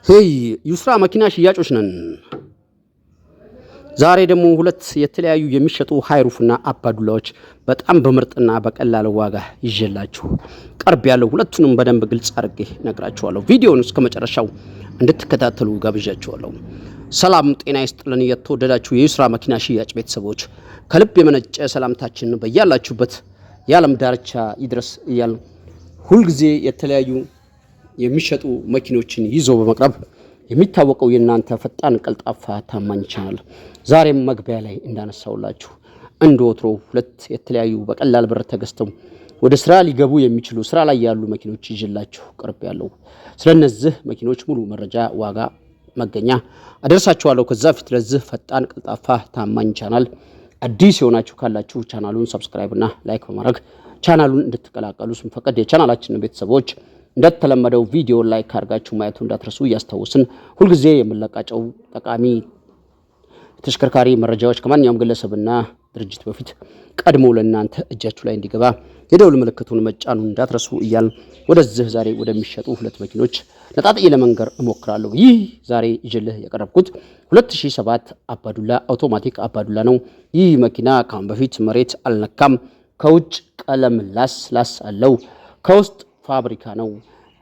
ሄይ ዩስራ መኪና ሽያጮች ነን። ዛሬ ደግሞ ሁለት የተለያዩ የሚሸጡ ሃይሩፍና አባዱላዎች በጣም በምርጥና በቀላል ዋጋ ይዤላችሁ ቀርብ ያለው ሁለቱንም በደንብ ግልጽ አድርጌ ነግራችኋለሁ። ቪዲዮውን እስከ መጨረሻው እንድትከታተሉ ጋብዣችኋለሁ። ሰላም ጤና ይስጥልን። የተወደዳችሁ የዩስራ መኪና ሽያጭ ቤተሰቦች ከልብ የመነጨ ሰላምታችን በያላችሁበት የዓለም ዳርቻ ይድረስ እያልን ሁልጊዜ የተለያዩ የሚሸጡ መኪኖችን ይዞ በመቅረብ የሚታወቀው የናንተ ፈጣን ቀልጣፋ ታማኝ ቻናል ዛሬም መግቢያ ላይ እንዳነሳውላችሁ እንደወትሮ ሁለት የተለያዩ በቀላል ብር ተገዝተው ወደ ስራ ሊገቡ የሚችሉ ስራ ላይ ያሉ መኪኖች ይዤላችሁ ቀርብ ያለው ስለነዚህ መኪኖች ሙሉ መረጃ ዋጋ መገኛ አደርሳችኋለሁ። ከዛ ፊት ለዚህ ፈጣን ቀልጣፋ ታማኝ ቻናል አዲስ የሆናችሁ ካላችሁ ቻናሉን ሰብስክራይብ እና ላይክ በማድረግ ቻናሉን እንድትቀላቀሉ ስንፈቀድ የቻናላችንን ቤተሰቦች እንደተለመደው ቪዲዮ ላይክ አድርጋችሁ ማየቱ እንዳትረሱ እያስታወስን ሁልጊዜ የምንለቃቸው ጠቃሚ ተሽከርካሪ መረጃዎች ከማንኛውም ግለሰብና ድርጅት በፊት ቀድሞ ለእናንተ እጃችሁ ላይ እንዲገባ የደውል ምልክቱን መጫኑ እንዳትረሱ እያልን ወደዚህ ዛሬ ወደሚሸጡ ሁለት መኪኖች ነጣጥዬ ለመንገር እሞክራለሁ። ይህ ዛሬ ይዤልህ የቀረብኩት 2007 አባዱላ አውቶማቲክ አባዱላ ነው። ይህ መኪና ካሁን በፊት መሬት አልነካም። ከውጭ ቀለም ላስ አለው፣ ከውስጥ ፋብሪካ ነው።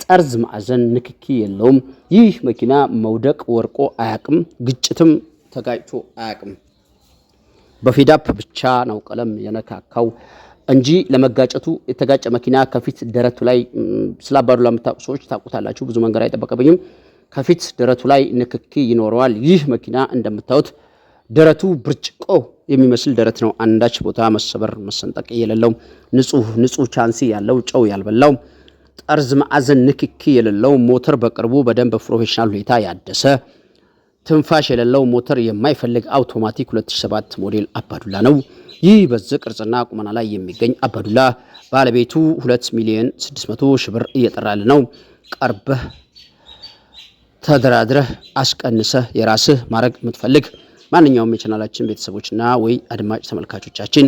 ጠርዝ ማዕዘን ንክኪ የለውም። ይህ መኪና መውደቅ ወርቆ አያቅም፣ ግጭትም ተጋጭቶ አያቅም። በፊዳፕ ብቻ ነው ቀለም የነካካው እንጂ ለመጋጨቱ የተጋጨ መኪና ከፊት ደረቱ ላይ ስለ አባዱላ የምታውቁ ሰዎች ታውቁታላችሁ። ብዙ መንገድ አይጠበቅብኝም። ከፊት ደረቱ ላይ ንክኪ ይኖረዋል። ይህ መኪና እንደምታዩት ደረቱ ብርጭቆ የሚመስል ደረት ነው። አንዳች ቦታ መሰበር መሰንጠቅ የሌለው ንጹህ ቻንሲ ያለው ጨው ያልበላው ጠርዝ ማዕዘን ንክኪ የሌለው ሞተር በቅርቡ በደንብ ፕሮፌሽናል ሁኔታ ያደሰ ትንፋሽ የሌለው ሞተር የማይፈልግ አውቶማቲክ 2007 ሞዴል አባዱላ ነው። ይህ በዚህ ቅርጽና ቁመና ላይ የሚገኝ አባዱላ ባለቤቱ 2,600,000 ብር እየጠራል ነው። ቀርበህ ተደራድረህ አስቀንሰህ የራስህ ማድረግ የምትፈልግ ማንኛውም የቻናላችን ቤተሰቦችና ወይ አድማጭ ተመልካቾቻችን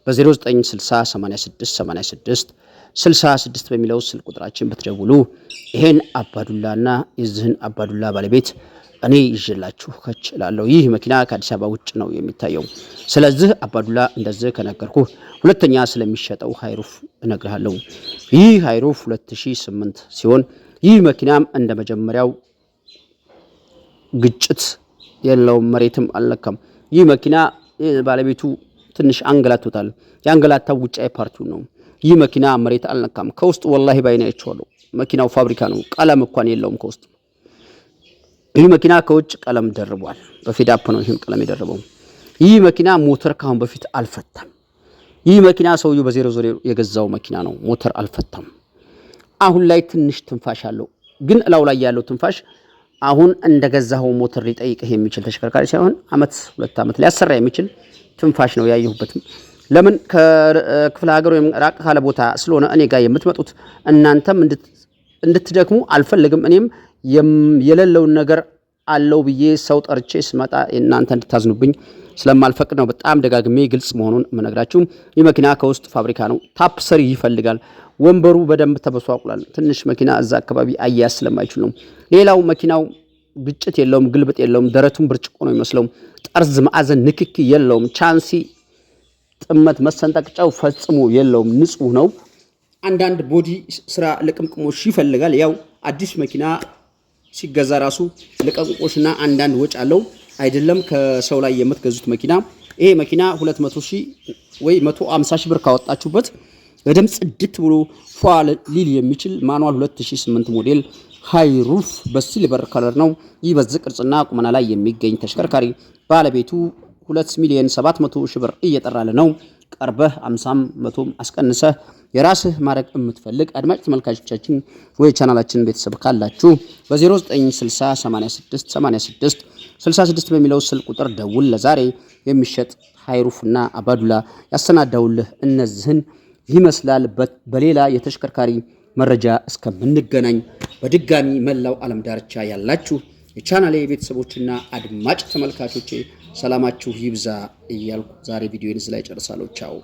በ0960 86 66 በሚለው ስልክ ቁጥራችን ብትደውሉ ይሄን አባዱላና የዚህን አባዱላ ባለቤት እኔ ይዤላችሁ ከች እላለሁ። ይህ መኪና ከአዲስ አበባ ውጭ ነው የሚታየው። ስለዚህ አባዱላ እንደዚህ ከነገርኩ ሁለተኛ ስለሚሸጠው ሃይሩፍ እነግርሃለሁ። ይህ ሃይሩፍ 2008 ሲሆን ይህ መኪናም እንደ መጀመሪያው ግጭት የለውም፣ መሬትም አልነካም። ይህ መኪና ባለቤቱ ትንሽ አንገላቶታል። ያንገላታው ውጫዊ ፓርቲው ነው። ይህ መኪና መሬት አልነካም። ከውስጥ ወላሂ ባይኔ አይቼዋለሁ። መኪናው ፋብሪካ ነው። ቀለም እንኳን የለውም ከውስጥ። ይህ መኪና ከውጭ ቀለም ደርቧል። በፊዳፕ ነው ይህም ቀለም የደረበው። ይህ መኪና ሞተር ካሁን በፊት አልፈታም። ይህ መኪና ሰውየው በ00 የገዛው መኪና ነው። ሞተር አልፈታም። አሁን ላይ ትንሽ ትንፋሽ አለው። ግን እላው ላይ ያለው ትንፋሽ አሁን እንደገዛው ሞተር ሊጠይቅህ የሚችል ተሽከርካሪ ሳይሆን አመት 2 አመት ሊያሰራ የሚችል ትንፋሽ ነው ያየሁበትም። ለምን ከክፍለ ሀገር ወይም ራቅ ካለ ቦታ ስለሆነ እኔ ጋር የምትመጡት እናንተም እንድትደክሙ አልፈልግም። እኔም የሌለውን ነገር አለው ብዬ ሰው ጠርቼ ስመጣ እናንተ እንድታዝኑብኝ ስለማልፈቅድ ነው በጣም ደጋግሜ ግልጽ መሆኑን የምነግራችሁ። ይህ መኪና ከውስጥ ፋብሪካ ነው። ታፕ ሰሪ ይፈልጋል። ወንበሩ በደንብ ተበሷቁላል። ትንሽ መኪና እዛ አካባቢ አያያዝ ስለማይችል ነው። ሌላው መኪናው ግጭት የለውም፣ ግልብጥ የለውም። ደረቱን ብርጭቆ ነው የሚመስለው። ጠርዝ ማዕዘን ንክኪ የለውም። ቻንሲ ጥመት መሰንጠቅጫው ፈጽሞ የለውም። ንጹህ ነው። አንዳንድ ቦዲ ስራ ለቅምቅሞሽ ይፈልጋል። ያው አዲስ መኪና ሲገዛ ራሱ ለቅምቅሞሽና አንዳንድ ወጭ አለው አይደለም ከሰው ላይ የምትገዙት መኪና። ይሄ መኪና 200,000 ወይ 150,000 ብር ካወጣችሁበት በደምብ ጽድት ብሎ ፏል ሊል የሚችል ማኑዋል 2008 ሞዴል ሃይሩፍ በሲልቨር ከለር ነው። ይህ በዚህ ቅርጽና ቁመና ላይ የሚገኝ ተሽከርካሪ ባለቤቱ 2,700,000 ብር እየጠራለ ነው። ቀርበህ 50 100 አስቀንሰህ የራስህ ማድረግ የምትፈልግ አድማጭ ተመልካቾቻችን ወይ ቻናላችን ቤተሰብ ካላችሁ በ0960 86 66 በሚለው ስልክ ቁጥር ደውል። ለዛሬ የሚሸጥ ሃይሩፍና አባዱላ ያሰናዳውልህ እነዚህን ይመስላል። በሌላ የተሽከርካሪ መረጃ እስከምንገናኝ በድጋሚ መላው ዓለም ዳርቻ ያላችሁ የቻናሌ ቤተሰቦችና አድማጭ ተመልካቾቼ ሰላማችሁ ይብዛ እያልኩ ዛሬ ቪዲዮን እዚህ ላይ ጨርሳለሁ። ቻው።